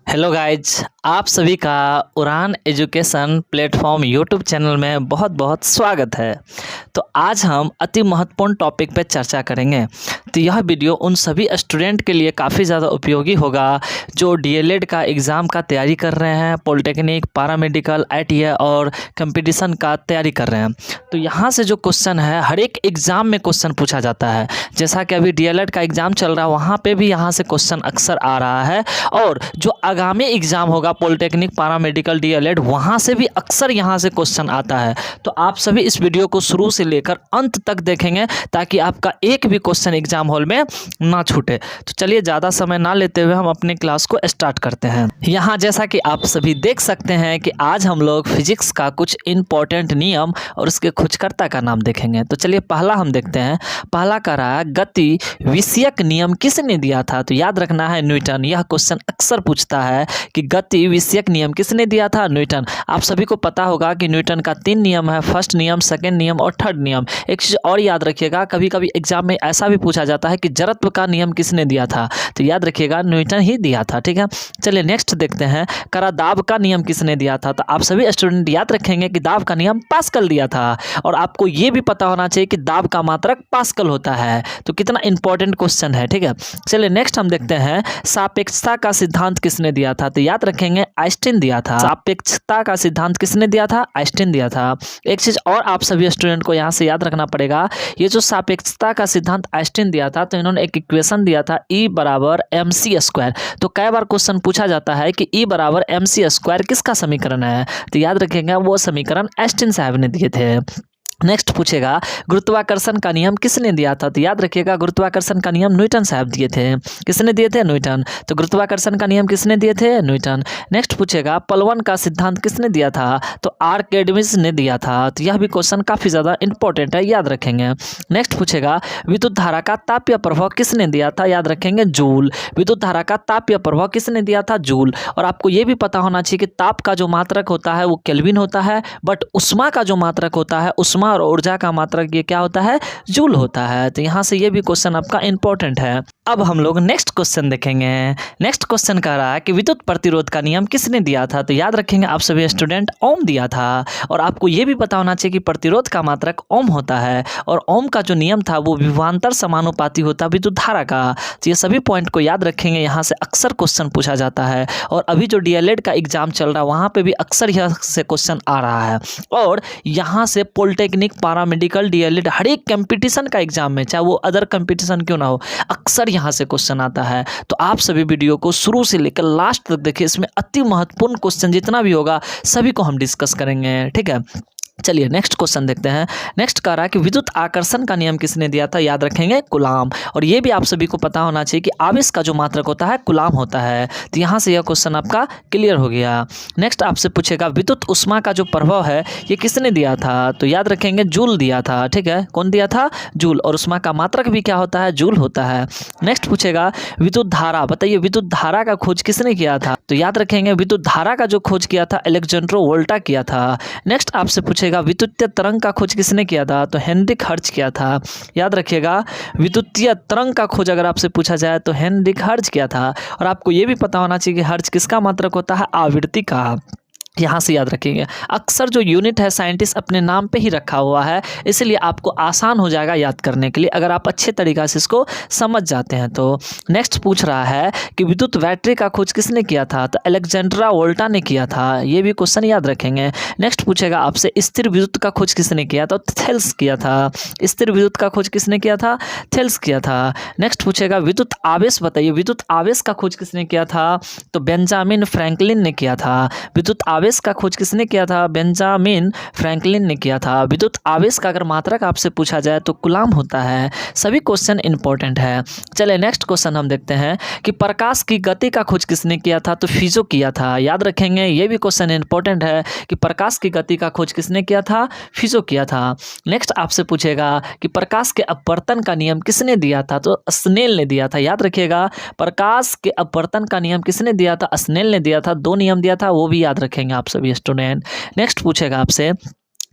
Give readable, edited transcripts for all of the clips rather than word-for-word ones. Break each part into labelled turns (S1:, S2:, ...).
S1: Hello guys, आप सभी का उड़ान एजुकेशन प्लेटफॉर्म यूट्यूब चैनल में बहुत बहुत स्वागत है। तो आज हम अति महत्वपूर्ण टॉपिक पर चर्चा करेंगे। तो यह वीडियो उन सभी स्टूडेंट के लिए काफ़ी ज़्यादा उपयोगी होगा जो डीएलएड का एग्ज़ाम का तैयारी कर रहे हैं, पॉलिटेक्निक, पैरामेडिकल, आईटीआई और कंपटीशन का तैयारी कर रहे हैं। तो यहाँ से जो क्वेश्चन है, हर एक एग्ज़ाम में क्वेश्चन पूछा जाता है। जैसा कि अभी डीएलएड का एग्ज़ाम चल रहा है, वहाँ पे भी यहाँ से क्वेश्चन अक्सर आ रहा है, और जो आगामी एग्ज़ाम होगा पॉलिटेक्निक, पैरामेडिकल, डीएलएड, वहाँ से भी अक्सर यहाँ से क्वेश्चन आता है। तो आप सभी इस वीडियो को शुरू से लेकर अंत तक देखेंगे ताकि आपका एक भी क्वेश्चन एग्जाम हॉल में ना छूटे। तो चलिए ज़्यादा समय ना लेते हुए हम अपने क्लास को स्टार्ट करते हैं। यहाँ जैसा कि आप सभी देख सकते हैं कि आज हम लोग फिजिक्स का कुछ इंपॉर्टेंट नियम और उसके खोजकर्ता का नाम देखेंगे। तो चलिए पहला हम देखते हैं। पहला कह रहा है, गति विषयक नियम किसने दिया था? तो याद रखना है न्यूटन। यह क्वेश्चन अक्सर पूछता है कि गति विषयक नियम किसने दिया था? न्यूटन। आप सभी को पता होगा कि न्यूटन का 3 नियम है, फर्स्ट नियम, सेकंड नियम और थर्ड नियम। एक चीज़ और याद रखिएगा, कभी कभी एग्जाम में ऐसा भी पूछा जाता है कि जड़त्व का नियम किसने दिया था? तो याद रखिएगा न्यूटन ही दिया था। ठीक है, चलिए नेक्स्ट देखते हैं। करादाब का नियम किसने दिया था? तो आप सभी स्टूडेंट याद रखेंगे कि दाब का नियम पास्कल दिया था, और आपको ये भी पता होना चाहिए कि दाब का मात्रक पास्कल होता है। तो कितना इंपॉर्टेंट क्वेश्चन है। ठीक है, चलिए नेक्स्ट हम देखते हैं। सापेक्षता का सिद्धांत किसने दिया था? तो याद रखेंगे आइंस्टीन दिया था। सापेक्षता का सिद्धांत किसने दिया था? आइंस्टीन दिया था। एक चीज और आप सभी स्टूडेंट को यहाँ से याद रखना पड़ेगा, ये जो सापेक्षता का सिद्धांत आइंस्टीन दिया था, तो इन्होंने एक इक्वेशन दिया था, E बराबर mc²। तो कई बार क्वेश्चन पूछा जाता है कि E बराबर mc² किसका समीकरण है? तो याद रखेंगे वो समीकरण आइंस्टीन साहब ने दिए थे। नेक्स्ट पूछेगा, गुरुत्वाकर्षण का नियम किसने दिया था? तो याद रखिएगा गुरुत्वाकर्षण का नियम न्यूटन साहब दिए थे। किसने दिए थे? न्यूटन। तो गुरुत्वाकर्षण का नियम किसने दिए थे? न्यूटन। नेक्स्ट पूछेगा, प्लवन का सिद्धांत किसने दिया था? तो आर्किमिडीज ने दिया था। तो यह भी क्वेश्चन काफी ज्यादा इंपॉर्टेंट है, याद रखेंगे। नेक्स्ट पूछेगा, विद्युत धारा का तापीय प्रभाव किसने दिया था? याद रखेंगे जूल। विद्युत धारा का तापीय प्रभाव किसने दिया था? जूल। और आपको यह भी पता होना चाहिए कि ताप का जो मात्रक होता है वो केल्विन होता है, बट उष्मा का जो मात्रक होता है, उष्मा और ऊर्जा का मात्रक ये क्या होता है? जूल होता है। तो यहाँ से ये भी क्वेश्चन आपका इंपॉर्टेंट है। अब हम लोग नेक्स्ट क्वेश्चन देखेंगे। नेक्स्ट क्वेश्चन कह रहा है कि विद्युत प्रतिरोध का नियम किसने दिया था? तो याद रखेंगे आप सभी स्टूडेंट, ओम दिया था। और आपको ये भी पता होना चाहिए कि प्रतिरोध का मात्रक ओम होता है, और ओम का जो नियम था वो विभवांतर समानुपाती होता विद्युत धारा का। तो ये सभी पॉइंट को याद रखेंगे, यहाँ से अक्सर क्वेश्चन पूछा जाता है। और अभी जो डीएलएड का एग्जाम चल रहा है वहाँ पे भी अक्सर यह से क्वेश्चन आ रहा है। और यहाँ से पॉलिटेक्निक, पैरामेडिकल, डीएलएड, हर एक कंपटीशन का एग्जाम में, चाहे वो अदर कंपटीशन क्यों ना हो, अक्सर यहाँ से क्वेश्चन आता है। तो आप सभी वीडियो को शुरू से लेकर लास्ट तक देखिए, इसमें अति महत्वपूर्ण क्वेश्चन जितना भी होगा सभी को हम डिस्कस करेंगे। ठीक है, चलिए नेक्स्ट क्वेश्चन देखते हैं। नेक्स्ट कह रहा है कि विद्युत आकर्षण का नियम किसने दिया था? याद रखेंगे कूलाम। और ये भी आप सभी को पता होना चाहिए कि आवेश का जो मात्रक होता है कूलाम होता है। तो यहाँ से यह क्वेश्चन आपका क्लियर हो गया। नेक्स्ट आपसे पूछेगा, विद्युत ऊष्मा का जो प्रभाव है ये किसने दिया था? तो याद रखेंगे जूल दिया था। ठीक है, कौन दिया था? जूल। और ऊष्मा का मात्रक भी क्या होता है? जूल होता है। नेक्स्ट पूछेगा, विद्युत धारा, बताइए विद्युत धारा का खोज किसने किया था? तो याद रखेंगे विद्युत धारा का जो खोज किया था अलेक्जेंड्रो वोल्टा किया था। नेक्स्ट आपसे पूछेगा, विद्युतीय तरंग का खोज किसने किया था? तो हेनरिक हर्ट्ज किया था। याद रखिएगा विद्युतीय तरंग का खोज अगर आपसे पूछा जाए तो हेनरिक हर्ट्ज किया था। और आपको यह भी पता होना चाहिए कि हर्ट्ज किसका मात्रक होता है? आवृत्ति का। यहाँ से याद रखेंगे, अक्सर जो यूनिट है साइंटिस्ट अपने नाम पे ही रखा हुआ है, इसलिए आपको आसान हो जाएगा याद करने के लिए अगर आप अच्छे तरीक़ा से इसको समझ जाते हैं तो। नेक्स्ट पूछ रहा है कि विद्युत बैटरी का खोज किसने किया था? तो अलेक्जेंड्रा वोल्टा ने किया था। ये भी क्वेश्चन याद रखेंगे। नेक्स्ट पूछेगा आपसे, स्थिर विद्युत का खोज किसने किया? तो थेल्स किया था। स्थिर विद्युत का खोज किसने किया था? थेल्स किया था। नेक्स्ट पूछेगा, विद्युत आवेश, बताइए विद्युत आवेश का खोज किसने किया था? तो बेंजामिन फ्रैंकलिन ने किया था। विद्युत आवेश का खोज किसने किया था? बेंजामिन फ्रैंकलिन ने किया था। विद्युत आवेश का अगर मात्रक आपसे पूछा जाए तो कूलाम होता है। सभी क्वेश्चन इंपॉर्टेंट है। चलिए नेक्स्ट क्वेश्चन हम देखते हैं कि प्रकाश की गति का खोज किसने किया था? तो फिजो किया था। याद रखेंगे ये भी क्वेश्चन इंपॉर्टेंट है कि प्रकाश की गति का खोज किसने किया था? फिजो किया था। नेक्स्ट आपसे पूछेगा कि प्रकाश के अपवर्तन का नियम किसने दिया था? तो स्नेल ने दिया था। याद रखिएगा प्रकाश के अपवर्तन का नियम किसने दिया था? स्नेल ने दिया था। 2 नियम दिया था, वो भी याद रखेंगे आप सभी स्टूडेंट। नेक्स्ट पूछेगा आपसे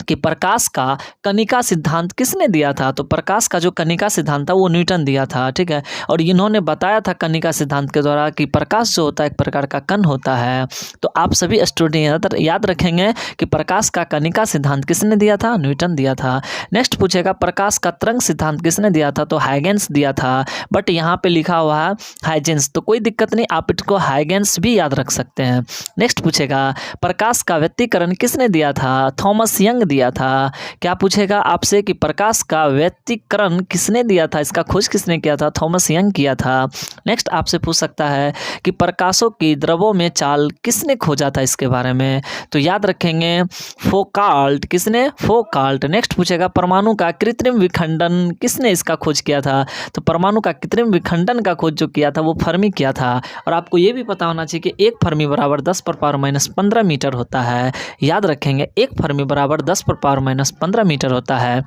S1: कि प्रकाश का कनिका सिद्धांत किसने दिया था? तो प्रकाश का जो कनिका सिद्धांत था वो न्यूटन दिया था, ठीक है। और इन्होंने बताया था कनिका सिद्धांत के द्वारा कि प्रकाश जो होता है एक प्रकार का कण होता है। तो आप सभी स्टूडेंट याद रखेंगे कि प्रकाश का कनिका सिद्धांत किसने दिया था? न्यूटन दिया था। नेक्स्ट पूछेगा प्रकाश का तरंग सिद्धांत किसने दिया था? तो हाइगेंस दिया था, बट यहाँ पे लिखा हुआ है हाइजेंस, तो कोई दिक्कत नहीं, आप इसको हाइगेंस भी याद रख सकते हैं। नेक्स्ट पूछेगा प्रकाश का व्यतिकरण किसने दिया था? थॉमस यंग दिया था। क्या पूछेगा आपसे कि प्रकाश का व्यतिकरण किसने दिया था? इसका खोज किसने किया था? थॉमस यंग किया था। नेक्स्ट आपसे पूछ सकता है कि प्रकाशों की द्रव्यों में चाल किसने खोजा था? इसके बारे में तो याद रखेंगे फोकाल्ट, किसने? फोकाल्ट। नेक्स्ट पूछेगा परमाणु का कृत्रिम विखंडन किसने इसका खोज किया था? तो परमाणु का कृत्रिम विखंडन का खोज जो किया था वो फर्मी किया था। और आपको ये भी पता होना चाहिए कि एक फर्मी बराबर 10⁻⁻15 मीटर होता है। याद रखेंगे एक फर्मी बराबर 10⁻⁻15 मीटर होता है।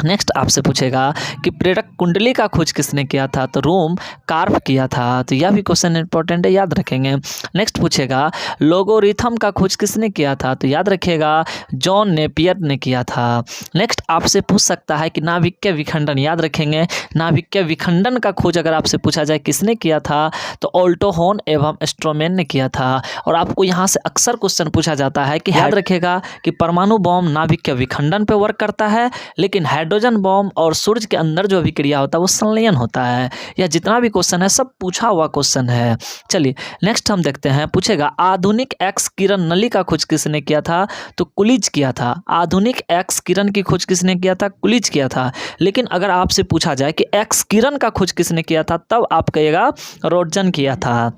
S1: नेक्स्ट आपसे पूछेगा कि प्रेरक कुंडली का खोज किसने किया था? तो रोम कार्प किया था। तो यह भी क्वेश्चन इंपॉर्टेंट है, याद रखेंगे। नेक्स्ट पूछेगा लोगोरिथम का खोज किसने किया था? तो याद रखिएगा जॉन नेपियर ने किया था। नेक्स्ट आपसे पूछ सकता है कि नाभिकीय विखंडन, याद रखेंगे नाभिकीय विखंडन का खोज अगर आपसे पूछा जाए किसने किया था? तो ऑल्टो हॉर्न एवं स्ट्रोमैन ने किया था। और आपको यहाँ से अक्सर क्वेश्चन पूछा जाता है कि याद रखिएगा कि परमाणु बॉम्ब नाभिकीय विखंडन पे वर्क करता है, लेकिन हाइड्रोजन बॉम्ब और सूर्य के अंदर जो अभिक्रिया होता है वो संलयन होता है। यह जितना भी क्वेश्चन है सब पूछा हुआ क्वेश्चन है। चलिए नेक्स्ट हम देखते हैं, पूछेगा आधुनिक एक्स किरण नली का खोज किसने किया था? तो कुलिज किया था। आधुनिक एक्स किरण की खोज किसने किया था? कुलिज किया था। लेकिन अगर आपसे पूछा जाए कि एक्स किरण का खोज किसने किया था, तब आप कहिएगा रोटजन किया था।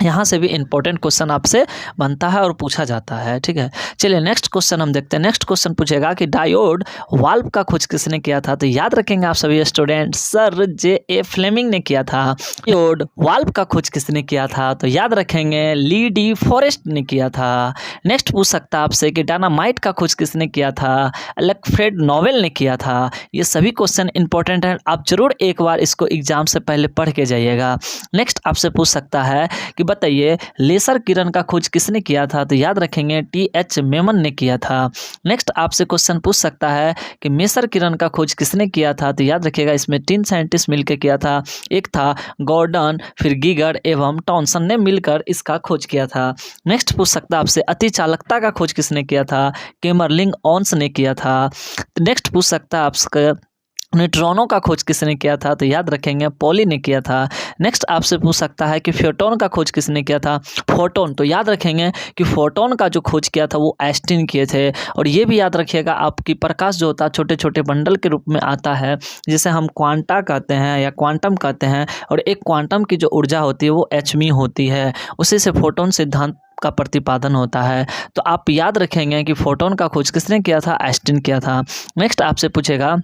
S1: यहाँ से भी इंपॉर्टेंट क्वेश्चन आपसे बनता है और पूछा जाता है, ठीक है। चलिए नेक्स्ट क्वेश्चन हम देखते हैं। नेक्स्ट क्वेश्चन पूछेगा कि डायोड वाल्व का खोज किसने किया था? तो याद रखेंगे आप सभी स्टूडेंट सर जे फ्लेमिंग ने किया था। डायोड वाल्व का खोज किसने किया था? तो याद रखेंगे ली डी फॉरेस्ट ने किया था। नेक्स्ट पूछ सकता है आपसे कि डायनामाइट का खोज किसने किया था? अल्फ्रेड नोबेल ने किया था। ये सभी क्वेश्चन इंपॉर्टेंट हैं, आप जरूर एक बार इसको एग्जाम से पहले पढ़ के जाइएगा। नेक्स्ट आपसे पूछ सकता है कि बताइए लेसर किरण का खोज किसने किया था? तो याद रखेंगे टी.एच. मेमन ने किया था। नेक्स्ट आपसे क्वेश्चन पूछ सकता है कि मेसर किरण का खोज किसने किया था? तो याद रखिएगा इसमें 3 साइंटिस्ट मिलकर किया था। एक था गॉर्डन, फिर गीगर एवं टॉनसन ने मिलकर इसका खोज किया था। नेक्स्ट पूछ सकता है आपसे अति चालकता का खोज किसने किया था? केमरलिंग ओन्स ने किया था। नेक्स्ट पूछ सकता है आपसे न्यूट्रॉनों का खोज किसने किया था? तो याद रखेंगे पॉली ने किया था। नेक्स्ट आपसे पूछ सकता है कि फोटोन का खोज किसने किया था? फोटोन, तो याद रखेंगे कि फोटोन का जो खोज किया था वो आइंस्टीन किए थे। और ये भी याद रखिएगा आपकी प्रकाश जो होता है छोटे छोटे बंडल के रूप में आता है, जिसे हम क्वांटा कहते हैं या क्वांटम कहते हैं। और एक क्वांटम की जो ऊर्जा होती है वो एचमी होती है, उसी से फोटोन सिद्धांत का प्रतिपादन होता है। तो आप याद रखेंगे कि फोटोन का खोज किसने किया था? आइंस्टीन किया था। नेक्स्ट आपसे पूछेगा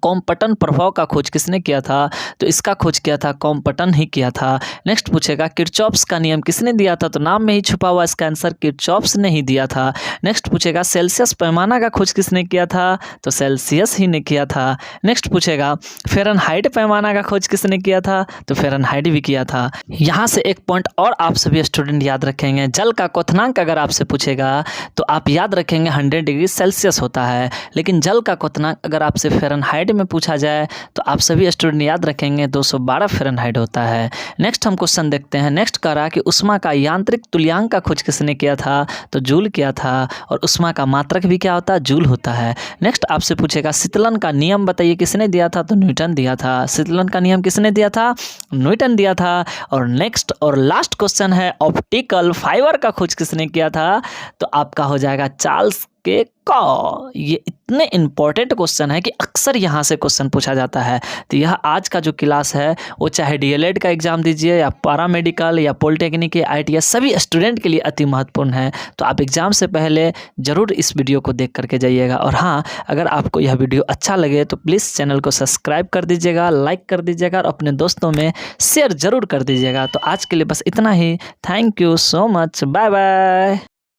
S1: कॉम्पटन प्रभाव का खोज किसने किया था? तो इसका खोज किया था कॉम्पटन ही किया था। नेक्स्ट पूछेगा किरचॉफ्स का नियम किसने दिया था? तो नाम में ही छुपा हुआ इसका आंसर किरचॉफ्स ने ही दिया था। नेक्स्ट पूछेगा सेल्सियस पैमाना का खोज किसने किया था? तो सेल्सियस ही ने किया था। नेक्स्ट पूछेगा फ़ारेनहाइट पैमाना का खोज किसने किया था? तो फ़ारेनहाइट भी किया था। यहाँ से एक पॉइंट और आप सभी स्टूडेंट याद रखेंगे, जल का क्वथनांक अगर आपसे पूछेगा तो आप याद रखेंगे 100 डिग्री सेल्सियस होता है। लेकिन जल का क्वथनांक अगर आपसे फ़ारेनहाइट में पूछा जाए तो आप सभी स्टूडेंट याद रखेंगे 212 फ़ारेनहाइट होता है। नेक्स्ट हम क्वेश्चन देखते हैं। नेक्स्ट कह रहा कि उष्मा का यांत्रिक तुल्यांक का खोज किसने किया था? तो जूल किया था। और उष्मा का मात्रक भी क्या होता है? जूल होता है। नेक्स्ट आपसे पूछेगा शीतलन का नियम बताइए किसने दिया था? तो न्यूटन दिया था। शीतलन का नियम किसने दिया था? न्यूटन दिया था। और नेक्स्ट और लास्ट क्वेश्चन है ऑप्टिकल फाइबर का खोज किसने किया था? तो आपका हो जाएगा चार्ल्स के कॉ। ये इतने इंपॉर्टेंट क्वेश्चन है कि अक्सर यहाँ से क्वेश्चन पूछा जाता है। तो यह आज का जो क्लास है वो चाहे डीएलएड का एग्जाम दीजिए या पैरामेडिकल या पॉलिटेक्निक या आईटीआई, सभी स्टूडेंट के लिए अति महत्वपूर्ण है। तो आप एग्जाम से पहले ज़रूर इस वीडियो को देख करके जाइएगा। और हाँ, अगर आपको यह वीडियो अच्छा लगे तो प्लीज़ चैनल को सब्सक्राइब कर दीजिएगा, लाइक कर दीजिएगा और अपने दोस्तों में शेयर ज़रूर कर दीजिएगा। तो आज के लिए बस इतना ही। Thank you so much. Bye bye.